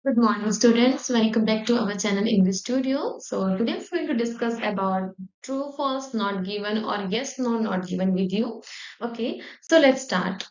Good morning, students. Welcome back to our channel English Studio. So today I'm going to discuss about true, false, not given, or yes, no, not given with you. Okay, so let's start.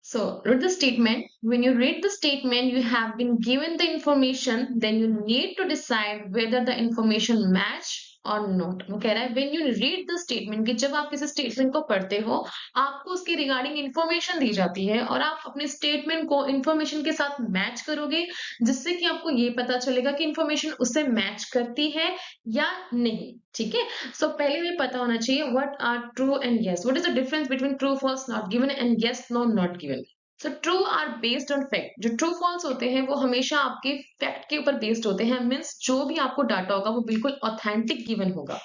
So, read the statement. When you read the statement, you have been given the information, then you need to decide whether the information match और note वो कह रहा है when you read the statement कि जब आप किसी statement को पढ़ते हो आपको उसके रिगार्डिंग इंफॉर्मेशन दी जाती है और आप अपने स्टेटमेंट को इंफॉर्मेशन के साथ मैच करोगे जिससे कि आपको ये पता चलेगा कि इंफॉर्मेशन उससे मैच करती है या नहीं ठीक है सो पहले हमें पता होना चाहिए what are true and yes what is the difference between true false not given and yes no not given so true are based on fact जो ट्रू फॉल्स होते हैं वो हमेशा आपके फैक्ट के ऊपर बेस्ड होते हैं मीन्स जो भी आपको डाटा होगा वो बिल्कुल ऑथेंटिक गिवन होगा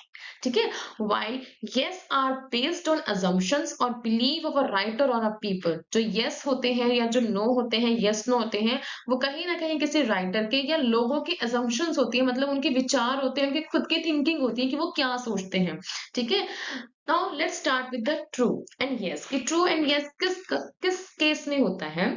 ठीक है while yes are based on assumptions और बिलीव ऑफ अ राइटर और अ पीपल जो यस होते हैं या जो नो होते हैं यस नो होते हैं वो कहीं ना कहीं किसी राइटर के या लोगों की अजम्पशंस होती है मतलब उनके विचार होते हैं उनकी खुद की थिंकिंग होती है कि वो क्या सोचते हैं ठीक है now let's start with the true and yes कि ट्रू एंड यस किस केस में होता है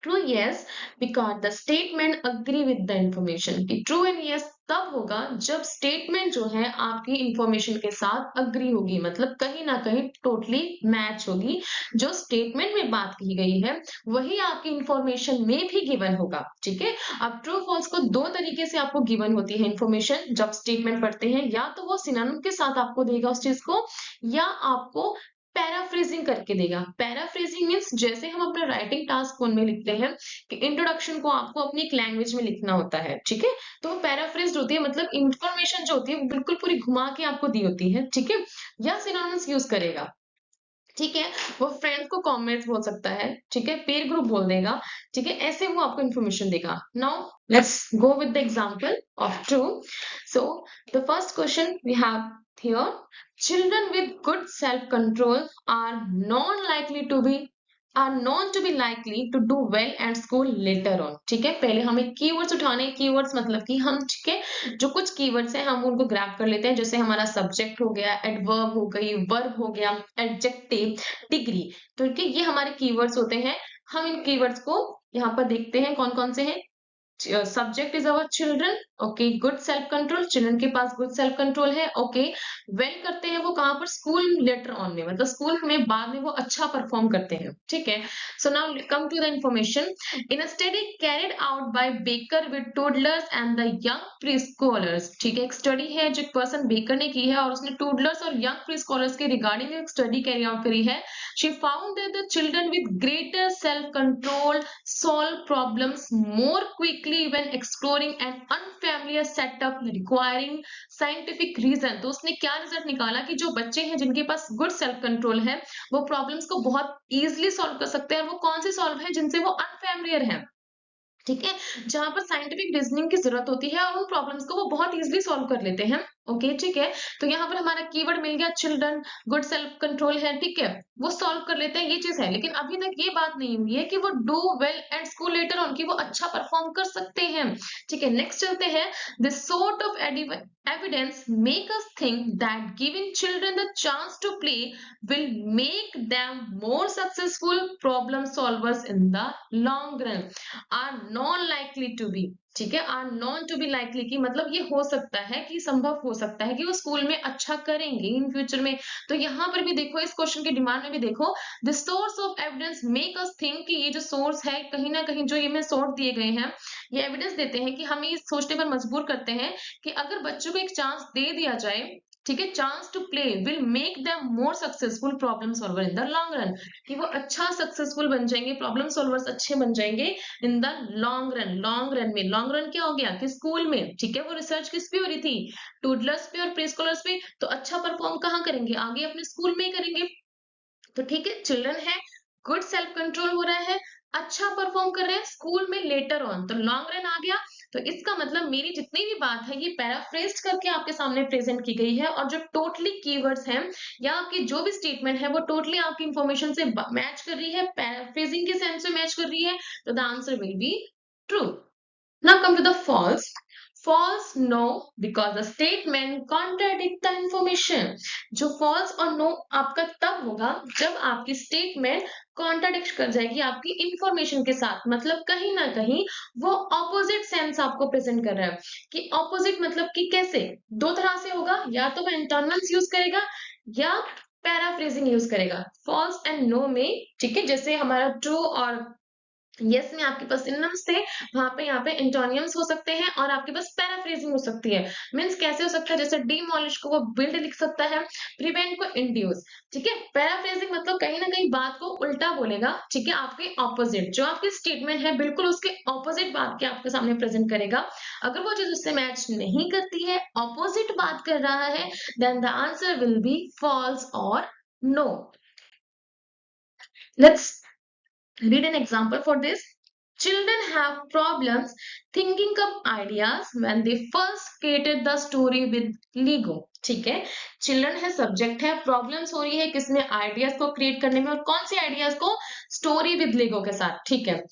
true yes because the statement agree with the information कि ट्रू एंड यस तब होगा जब स्टेटमेंट जो है आपकी इंफॉर्मेशन के साथ अग्री होगी मतलब कहीं ना कहीं टोटली मैच होगी जो स्टेटमेंट में बात की गई है वही आपकी इंफॉर्मेशन में भी गिवन होगा ठीक है अब ट्रू फॉल्स को दो तरीके से आपको गिवन होती है इंफॉर्मेशन जब स्टेटमेंट पढ़ते हैं या तो वो सिनोनिम के साथ आपको देगा उस चीज को या आपको पैराफ्रेजिंग करके देगा पैराफ्रेजिंग मीन्स जैसे हम अपना राइटिंग टास्क फोन में लिखते हैं कि इंट्रोडक्शन को आपको अपनी एक लैंग्वेज में लिखना होता है ठीक है तो वो पैराफ्रेज होती है मतलब इंफॉर्मेशन जो होती है वो बिल्कुल पूरी घुमा के आपको दी होती है ठीक है या सिनोनिम्स यूज करेगा ठीक है वो फ्रेंड्स को कॉमेंट्स बोल सकता है ठीक है पेयर ग्रुप बोल देगा ठीक है ऐसे वो आपको इन्फॉर्मेशन देगा now let's go with the example of true so the first question we have here children with good self control are non likely to be are known to be likely to do well at school later on ठीक है पहले हमें keywords उठाने keywords मतलब कि हम ठीक है जो कुछ कीवर्ड्स हैं हम उनको ग्रैब कर लेते हैं जैसे हमारा सब्जेक्ट हो गया एडवर्ब हो गई वर्ब हो गया एडजेक्टिव डिग्री तो ठीक है ये हमारे कीवर्ड्स होते हैं हम इन कीवर्ड्स को यहाँ पर देखते हैं कौन कौन से हैं subject is our children okay good self control children के पास गुड सेल्फ कंट्रोल है ओके वेल करते हैं वो कहाँ पर स्कूल लेटर ऑन में मतलब स्कूल में बाद में वो अच्छा परफॉर्म करते हैं ठीक है so now come to the information in a study carried out by Baker with toddlers and the young preschoolers ठीक है एक स्टडी है जो एक पर्सन बेकर ने की है और उसने टूडलर्स और यंग प्री स्कॉलर्स के रिगार्डिंग एक स्टडी कैरी आउट करी है she found that the children with greater self control solve problems more quickly when exploring an unfamiliar setup requiring scientific reason तो उसने क्या रिजल्ट निकाला कि जो बच्चे हैं जिनके पास गुड सेल्फ कंट्रोल है वो प्रॉब्लम्स को बहुत इजीली सॉल्व कर सकते हैं और वो कौन से सॉल्व है जिनसे वो अनफैमिलियर है ठीक है जहां पर साइंटिफिक रीजनिंग की जरूरत होती है और उन प्रॉब्लम्स को वो बहुत इजीली सॉल्व कर लेते हैं ओके ठीक है तो यहाँ पर हमारा कीवर्ड मिल गया चिल्ड्रन गुड सेल्फ कंट्रोल है ठीक है वो सॉल्व कर लेते हैं ये चीज है लेकिन अभी तक ये बात नहीं हुई है कि वो do well at school later on कि वो अच्छा परफॉर्म कर सकते हैं ठीक है नेक्स्ट चलते हैं this sort of evidence make us think that giving children the chance to play will make them more successful problem solvers in the long run are known likely to be ठीक है are known to be likely की मतलब ये हो सकता है कि संभव हो सकता है कि वो स्कूल में अच्छा करेंगे इन फ्यूचर में तो यहाँ पर भी देखो इस क्वेश्चन की डिमांड में भी देखो the source of evidence make us think कि ये जो सोर्स है कहीं ना कहीं जो ये में सोर्स दिए गए हैं ये एविडेंस देते हैं कि हमें ये सोचने पर मजबूर करते हैं कि अगर बच्चों को एक चांस दे दिया जाए ठीक है chance to play will make them more successful problem solver in the long run कि वो अच्छा सक्सेसफुल बन जाएंगे प्रॉब्लम सॉल्वर्स अच्छे बन जाएंगे इन द लॉन्ग रन में लॉन्ग रन क्या हो गया कि स्कूल में ठीक है वो रिसर्च किस पे हो रही थी टूडलर्स पे और प्री स्कॉलर्स पे तो अच्छा परफॉर्म कहाँ करेंगे आगे अपने स्कूल में ही करेंगे तो ठीक है चिल्ड्रन है गुड सेल्फ कंट्रोल हो रहा है अच्छा परफॉर्म कर रहे हैं स्कूल में लेटर ऑन तो लॉन्ग रन आ गया तो इसका मतलब मेरी जितनी भी बात है ये पैराफ्रेज्ड करके आपके सामने प्रेजेंट की गई है और जो टोटली कीवर्ड्स हैं या आपकी जो भी स्टेटमेंट है वो टोटली आपकी इंफॉर्मेशन से मैच कर रही है पैराफ्रेजिंग के सेंस में मैच कर रही है तो the answer will be true now come to the false false no because the statement contradict the information. जो false और no आपका तब होगा जब आपकी statement कॉन्ट्राडिक्ट कर जाएगी आपकी इंफॉर्मेशन के साथ, मतलब कहीं ना कहीं वो ऑपोजिट सेंस आपको प्रेजेंट कर रहा है। कि ऑपोजिट मतलब कि कैसे, दो तरह से होगा, या तो वो एंटोनिम्स यूज करेगा या पैराफ्रेजिंग यूज करेगा। फॉल्स एंड नो में, ठीक है, जैसे हमारा ट्रू और यस में आपके पास सिनोनिम्स थे, वहां पे यहाँ पे एंटोनियम्स हो सकते हैं और आपके पास पैराफ्रेजिंग हो सकती है। मींस कैसे हो सकता है, जैसे डिमोलिश को वो बिल्ड लिख सकता है, प्रिवेंट को इंड्यूस। ठीक है, पैराफ्रेजिंग मतलब कहीं ना कहीं बात को उल्टा बोलेगा, ठीक है, आपके ऑपोजिट जो आपकी स्टेटमेंट है बिल्कुल उसके ऑपोजिट बात के आपके सामने प्रेजेंट करेगा। अगर वो चीज उससे मैच नहीं करती है, ऑपोजिट बात कर रहा है, then the answer will be false और no. Let's read an example for this. Children have problems thinking up ideas when they first created the story with Lego. ठीक है, चिल्ड्रन है, सब्जेक्ट है, प्रॉब्लम्स हो रही है किसमें, आइडियाज को क्रिएट करने में, और कौन से आइडियाज को, स्टोरी विद लेगो के साथ। ठीक है,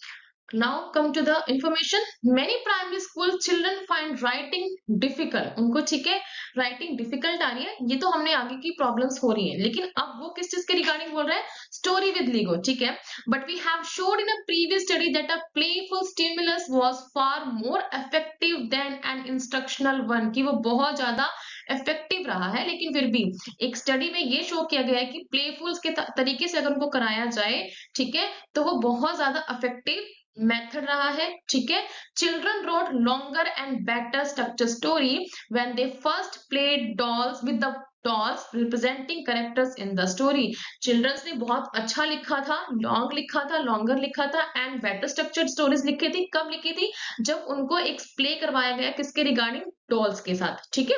now come to the information. Many primary school children find writing difficult. उनको, ठीक है, writing difficult आ रही है, ये तो हमने आगे की problems हो रही है, लेकिन अब वो किस चीज के regarding बोल रहा है, story with Lego, ठीक है। But we have showed in a previous study that a playful stimulus was far more effective than an instructional one, कि वो बहुत ज्यादा इफेक्टिव रहा है, लेकिन फिर भी एक स्टडी में ये शो किया गया है कि प्लेफुल के तरीके से अगर उनको कराया जाए, ठीक है, तो वो बहुत ज्यादा इफेक्टिव मेथड रहा है। ठीक है, children wrote longer and better structure story when they first played dolls with the dolls representing characters in the story. Childrens ने बहुत अच्छा लिखा था, लॉन्ग लिखा था, लॉन्गर लिखा था एंड बेटर स्ट्रक्चर्ड स्टोरीज लिखी थी। कब लिखी थी, जब उनको एक प्ले करवाया गया किसके रिगार्डिंग, डॉल्स के साथ। ठीक है,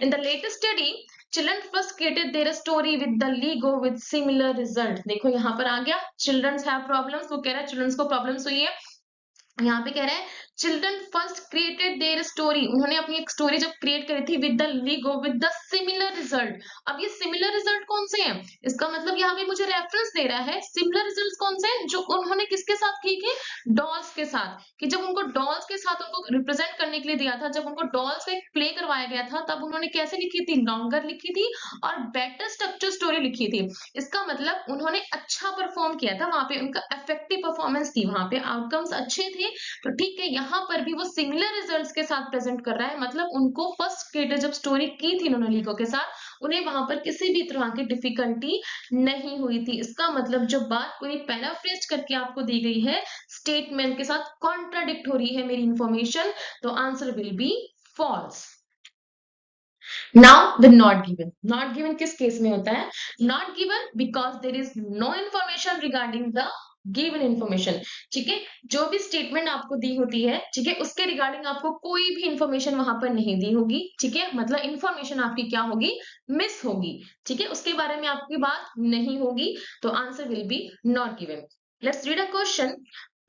in the latest study children first created their story with the LIGO with similar result. देखो यहाँ पर आ गया, चिल्ड्रंस हैव प्रॉब्लम्स, वो कह रहा है चिल्ड्रंस को प्रॉब्लम्स हुई है। यहाँ पे कह रहा है children first created their story, उन्होंने अपनी एक स्टोरी जब क्रिएट करी थी with the LIGO with the similar result. अब ये सिमिलर रिजल्ट कौन से हैं, इसका मतलब यहाँ पे मुझे रेफरेंस दे रहा है। सिमिलर रिजल्ट कौन से हैं, जो उन्होंने किसके साथ की थी, डॉल्स के साथ। कि जब उनको डॉल्स के साथ उनको रिप्रेजेंट करने के लिए दिया था, जब उनको डॉल्स का एक प्ले करवाया गया था, तब उन्होंने कैसे लिखी थी, लॉन्गर लिखी थी और बेटर स्ट्रक्चर स्टोरी लिखी थी। इसका मतलब उन्होंने अच्छा परफॉर्म किया था, वहां पे उनका इफेक्टिव परफॉर्मेंस थी, वहां पे आउटकम्स अच्छे थे। तो ठीक है, यहाँ पर भी वो सिमिलर रिजल्ट्स के साथ प्रेजेंट कर रहा है, मतलब उनको फर्स्ट क्रिएटर जब स्टोरी की थी उन्होंने लीगो के साथ, उन्हें वहां पर किसी भी तरह की डिफिकल्टी नहीं हुई थी। इसका मतलब जब बात कोई पैराफ्रेज करके आपको दी गई है, स्टेटमेंट के साथ कॉन्ट्राडिक्ट हो रही है मेरी इंफॉर्मेशन, तो answer will be false. Now the not given, not given किस केस में होता है, not given because there is no information regarding the given information. ठीक है, जो भी स्टेटमेंट आपको दी होती है, ठीक है, उसके रिगार्डिंग आपको कोई भी इंफॉर्मेशन वहां पर नहीं दी होगी। ठीक है, मतलब इंफॉर्मेशन आपकी क्या होगी, मिस होगी। ठीक है, उसके बारे में आपकी बात नहीं होगी, तो answer will B not given. Let's read a question.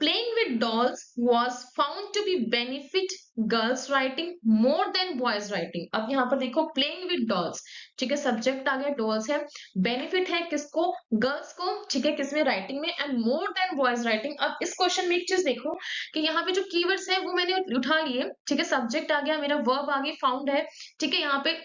Playing with dolls was found to be benefit girls writing more than boys writing। अब यहाँ पर देखो playing with dolls, ठीक है, सब्जेक्ट आ गया, डॉल्स है, बेनिफिट है किसको, गर्ल्स को, ठीक है, किसमें, राइटिंग में, and more than boys writing. अब इस क्वेश्चन में एक चीज देखो कि यहाँ पे जो कीवर्ड्स है वो मैंने उठा लिए, ठीक है, सब्जेक्ट आ गया, मेरा वर्ब आ गया, फाउंड है, ठीक है, यहाँ पे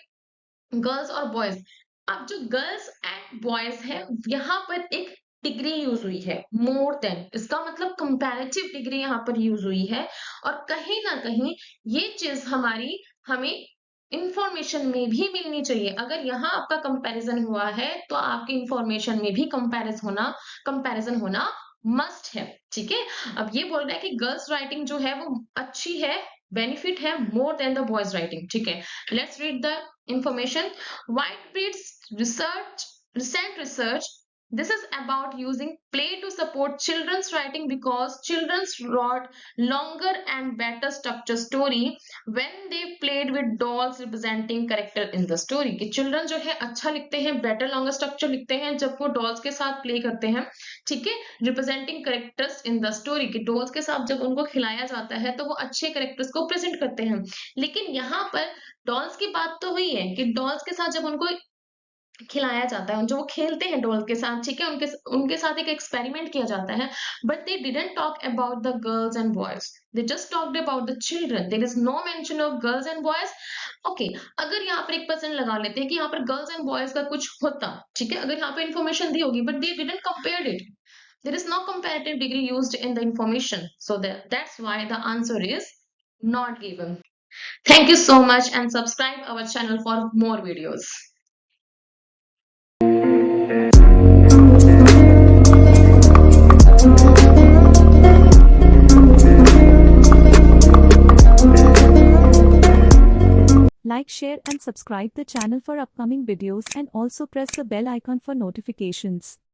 गर्ल्स और बॉयज। अब जो गर्ल्स एंड बॉयज है, यहाँ पर एक डिग्री यूज हुई है, मोर देन, इसका मतलब कंपैरेटिव डिग्री यहाँ पर यूज हुई है। और कहीं ना कहीं ये चीज हमारी, हमें इंफॉर्मेशन में भी मिलनी चाहिए। अगर यहाँ आपका कंपैरिजन हुआ है, तो आपके इंफॉर्मेशन में भी कंपैरिजन होना मस्ट है। ठीक है, अब ये बोल रहा है कि गर्ल्स राइटिंग जो है वो अच्छी है, बेनिफिट है more than the boys writing. ठीक है, let's read the information. Whitebread's recent research. This is about using play to support children's writing because children's wrote longer and better structured story when they played with dolls representing character in the story। कि children जो है अच्छा लिखते हैं, better longer structure लिखते हैं जब वो dolls के साथ play करते हैं। ठीक है, representing characters in the story, कि dolls के साथ जब उनको खिलाया जाता है तो वो अच्छे characters को present करते हैं। लेकिन यहाँ पर डॉल्स की बात तो हुई है कि डॉल्स के साथ जब उनको खिलाया जाता है, जो वो खेलते हैं डॉल के साथ, ठीक है? उनके उनके साथ एक एक्सपेरिमेंट किया जाता है, but they didn't talk about the girls and boys, they just talked about the children, there is no mention of girls and boys. Okay, अगर यहाँ पर एक पर्सन लगा लेते हैं कि यहाँ पर गर्ल्स एंड बॉयज़ का कुछ होता, ठीक है? अगर यहाँ पे इन्फॉर्मेशन दी होगी, but they didn't compared it. There is no comparative degree used in the information, so that's why the answer is not given. Thank you so much and subscribe our channel for more videos. Like, share and subscribe the channel for upcoming videos and also press the bell icon for notifications.